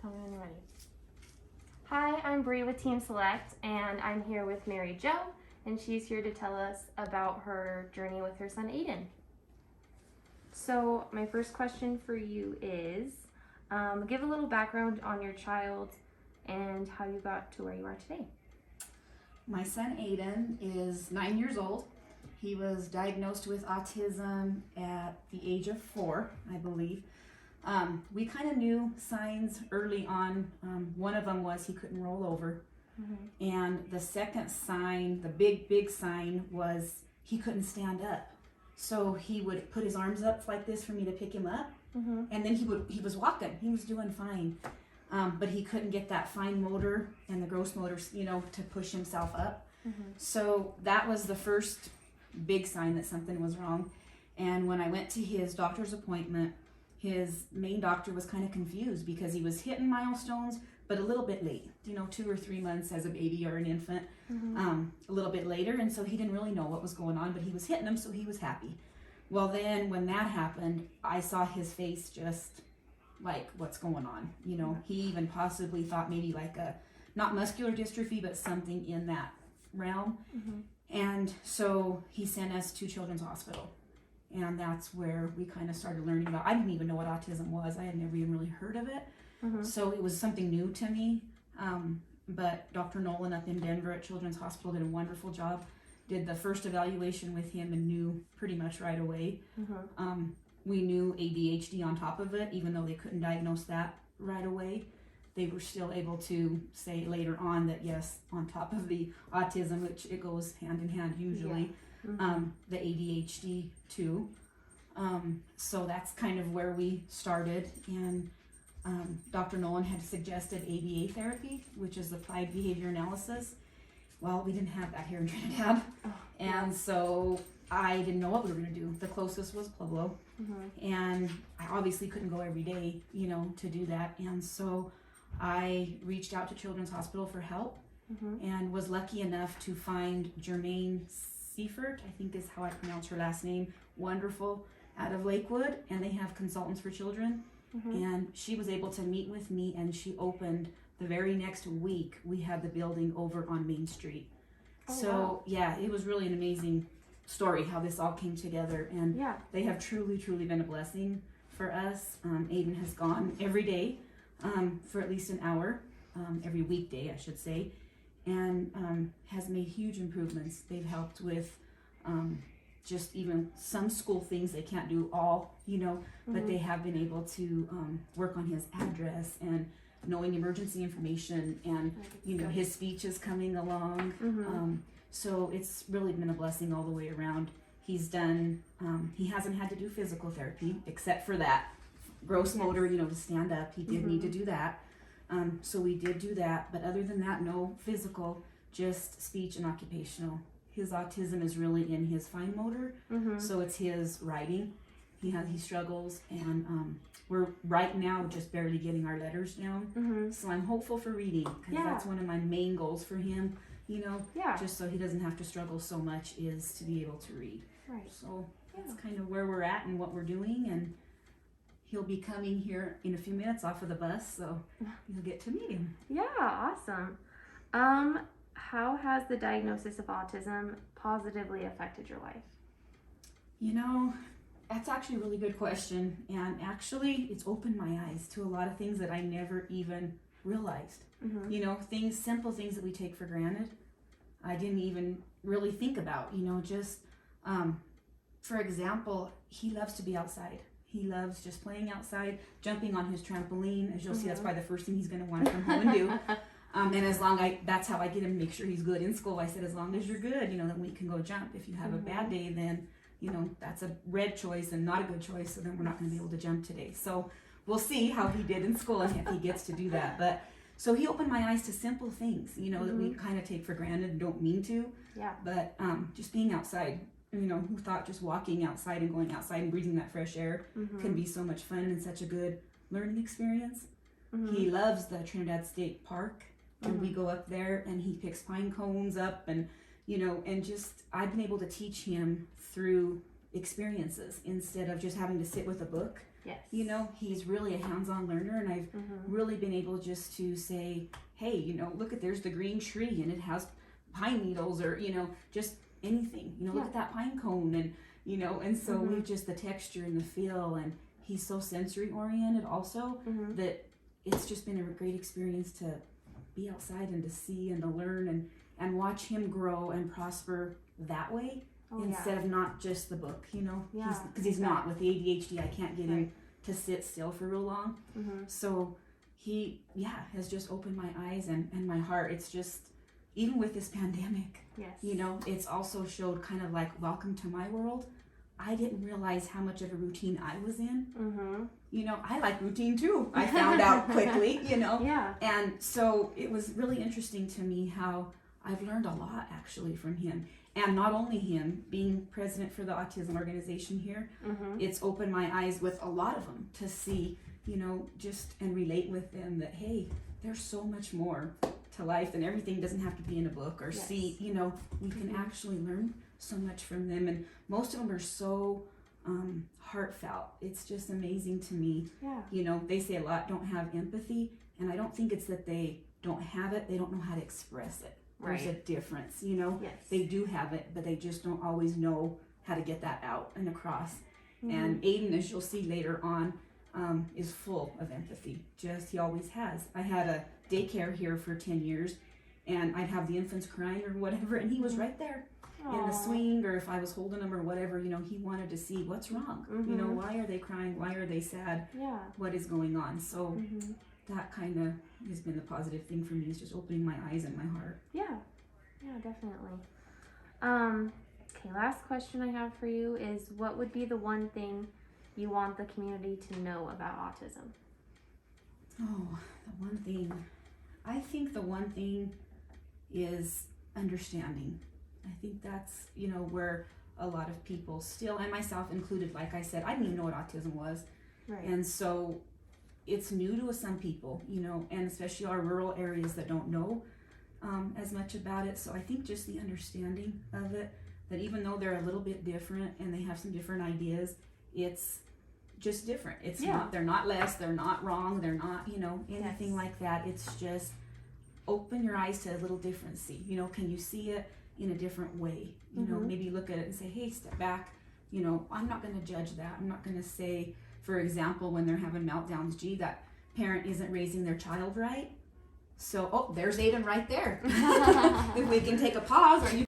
Tell me when you're ready. Hi, I'm Bree with Team Select, and I'm here with Mary Jo, and she's here to tell us about her journey with her son Aiden. So my first question for you is, give a little background on your child and how you got to where you are today. My son Aiden is 9 years old. He was diagnosed with autism at the age of 4, I believe. We kind of knew signs early on. One of them was he couldn't roll over. Mm-hmm. And the second sign, the big sign, was he couldn't stand up. So he would put his arms up like this for me to pick him up. Mm-hmm. And then he was walking. He was doing fine. But he couldn't get that fine motor and the gross motor, to push himself up. Mm-hmm. So that was the first big sign that something was wrong. And when I went to his doctor's appointment, his main doctor was kind of confused because he was hitting milestones, but a little bit late, 2 or 3 months as a baby or an infant, mm-hmm. A little bit later. And so he didn't really know what was going on, but he was hitting them, so he was happy. Well, then when that happened, I saw his face just like, what's going on? He even possibly thought maybe like not muscular dystrophy, but something in that realm. Mm-hmm. And so he sent us to Children's Hospital. And that's where we kind of started learning about, I didn't even know what autism was. I had never even really heard of it. Mm-hmm. So it was something new to me. But Dr. Nolan up in Denver at Children's Hospital did a wonderful job. Did the first evaluation with him and knew pretty much right away. Mm-hmm. We knew ADHD on top of it, even though they couldn't diagnose that right away. They were still able to say later on that yes, on top of the autism, which it goes hand in hand usually, yeah. Mm-hmm. The ADHD too. So that's kind of where we started. And Dr. Nolan had suggested ABA therapy, which is applied behavior analysis. Well, we didn't have that here in Trinidad. Oh, and yeah. So I didn't know what we were going to do. The closest was Pueblo. Mm-hmm. And I obviously couldn't go every day, to do that. And so I reached out to Children's Hospital for help, mm-hmm. and was lucky enough to find Jermaine Seifert, I think is how I pronounce her last name, wonderful, out of Lakewood, and they have consultants for children. Mm-hmm. And she was able to meet with me, and she opened the very next week. We had the building over on Main Street. Oh, so wow. Yeah, it was really an amazing story how this all came together, and yeah. They have truly been a blessing for us. Aiden has gone every day for at least an hour, every weekday I should say, and has made huge improvements. They've helped with just even some school things they can't do all, mm-hmm. but they have been able to work on his address and knowing emergency information, and his speech is coming along. Mm-hmm. So it's really been a blessing all the way around. He's done, he hasn't had to do physical therapy except for that gross motor, to stand up. He did mm-hmm. need to do that. So we did do that, but other than that, no physical, just speech and occupational. His autism is really in his fine motor, mm-hmm. so it's his writing. He struggles, and we're right now just barely getting our letters down. Mm-hmm. So I'm hopeful for reading, because that's one of my main goals for him. Just so he doesn't have to struggle so much, is to be able to read. Right. So that's kind of where we're at and what we're doing, and he'll be coming here in a few minutes off of the bus, so you'll get to meet him. Yeah, awesome. How has the diagnosis of autism positively affected your life? That's actually a really good question, and actually it's opened my eyes to a lot of things that I never even realized. Mm-hmm. Simple things that we take for granted, I didn't even really think about. For example, he loves to be outside. He loves just playing outside, jumping on his trampoline. As you'll mm-hmm. see, that's probably the first thing he's going to want to come home and do. And that's how I get him to make sure he's good in school. I said, as long as you're good, then we can go jump. If you have mm-hmm. a bad day, then, that's a red choice and not a good choice. So then we're not going to be able to jump today. So we'll see how he did in school and if he gets to do that. But so he opened my eyes to simple things, mm-hmm. that we kind of take for granted and don't mean to. Yeah. But just being outside, who thought just walking outside and going outside and breathing that fresh air mm-hmm. can be so much fun and such a good learning experience. Mm-hmm. He loves the Trinidad State Park, and mm-hmm. we go up there and he picks pine cones up, and and just I've been able to teach him through experiences instead of just having to sit with a book. Yes. You know, he's really a hands-on learner, and I've really been able just to say, hey, you know, look at, there's the green tree and it has pine needles, or, you know, just anything, you know, look at that pine cone, and, you know, and so we've just the texture and the feel, and he's so sensory oriented also that it's just been a great experience to be outside and to see and to learn and watch him grow and prosper that way. Instead of not just the book, you know, because he's not, with the ADHD, I can't get him to sit still for real long. So he, has just opened my eyes and my heart. It's just, even with this pandemic, you know, it's also showed kind of like, welcome to my world. I didn't realize how much of a routine I was in. You know, I like routine too. I found out quickly, you know. And so it was really interesting to me how I've learned a lot actually from him. And not only him, being president for the autism organization here, it's opened my eyes with a lot of them to see, you know, just and relate with them that, hey, there's so much more to life, and everything doesn't have to be in a book or see, you know, we can actually learn so much from them. And most of them are so heartfelt. It's just amazing to me. You know, they say a lot don't have empathy, and I don't think it's that they don't have it, they don't know how to express it. There's a difference, you know. They do have it, but they just don't always know how to get that out and across. And Aiden, as you'll see later on, is full of empathy. Just, he always has. I had a daycare here for 10 years, and I'd have the infants crying or whatever, and he was right there in the swing, or if I was holding them or whatever, you know, he wanted to see what's wrong. You know, why are they crying? Why are they sad? What is going on? So that kind of has been the positive thing for me, is just opening my eyes and my heart. Definitely. Okay, last question I have for you is, what would be the one thing you want the community to know about autism? Oh, the one thing. I think the one thing is understanding. I think that's, you know, where a lot of people still, and myself included, like I said, I didn't even know what autism was. And so it's new to some people, you know, and especially our rural areas that don't know as much about it. So I think just the understanding of it, that even though they're a little bit different and they have some different ideas, it's just different. It's not, they're not less, they're not wrong, they're not, you know, anything like that. It's just open your eyes to a little differency. You know, can you see it in a different way? You know, maybe look at it and say, hey, step back. You know, I'm not going to judge that. I'm not going to say, for example, when they're having meltdowns, gee, that parent isn't raising their child right. So, there's Aiden right there. If we can take a pause, or you